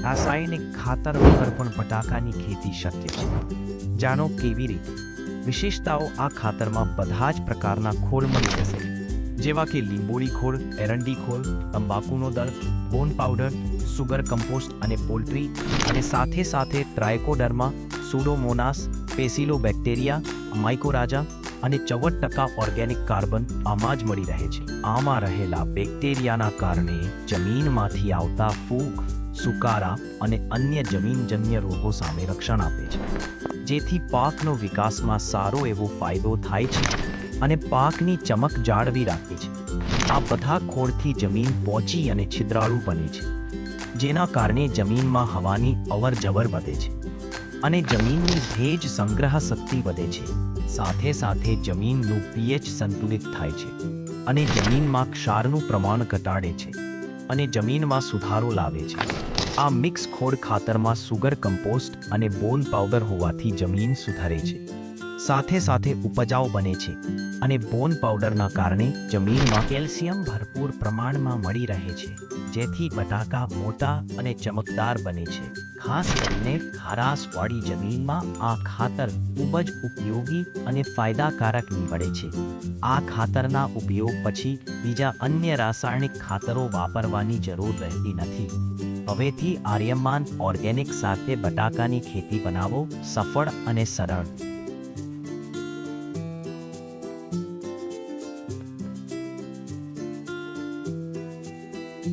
રાસાયણિક ખાતર વગર પણ બટાકાની ખેતી શક્ય છે. જાણો કેવી રીતે. વિશેષતાઓ: આ ખાતરમાં બધા જ પ્રકારના ખોળ મળી જશે, જેવા કે લીંબોળી ખોળ, એરંડી ખોળ, તંબાકુનો દર, બોન પાવડર, સુગર કમ્પોસ્ટ અને પોલ્ટ્રી, અને સાથે સાથે ટ્રાયકોડર્મા, સુડોમોનાસ, પેસિલોબેક્ટેરિયા, માઇકોરાજા અને 14% ઓર્ગેનિક કાર્બન આમાં જ મળી રહે છે. આમાં રહેલા બેક્ટેરિયાના કારણે જમીનમાંથી આવતા ફૂગ, સુકારા અને અન્ય જમીનજન્ય રોગો સામે રક્ષણ આપે છે, જેથી પાકનો વિકાસમાં સારો એવો ફાયદો થાય છે અને પાકની ચમક જાળવી રાખે છે. આ બધા ખોળથી જમીન પોચી અને છિદ્રાળુ બને છે, જેના કારણે જમીનમાં હવાની અવરજવર વધે છે અને જમીનની ભેજ સંગ્રહ શક્તિ વધે છે. સાથે સાથે જમીનનું પીએચ સંતુલિત થાય છે અને જમીનમાં ક્ષારનું પ્રમાણ ઘટાડે છે અને જમીનમાં સુધારો લાવે છે. આ મિક્સ ખોળ ખાતરમાં સુગર કમ્પોસ્ટ અને બોન પાવડર હોવાથી જમીન સુધરે છે, સાથે સાથે ઉપજાઉ બને છે અને બોન પાવડરના કારણે જમીનમાં કેલ્શિયમ ભરપૂર પ્રમાણમાં મળી રહે છે, જેથી બટાકા મોટા અને ચમકદાર બને છે. ખાસ કરીને ખારાશવાળી જમીનમાં આ ખાતર ખૂબ જ ઉપયોગી અને ફાયદાકારક નીવડે છે. આ ખાતરના ઉપયોગ પછી બીજા અન્ય રાસાયણિક ખાતરો વાપરવાની જરૂર રહેતી નથી. હવેથી આર્યમાન ઓર્ગેનિક સાથે બટાકાની ખેતી બનાવો સફળ અને સરળ.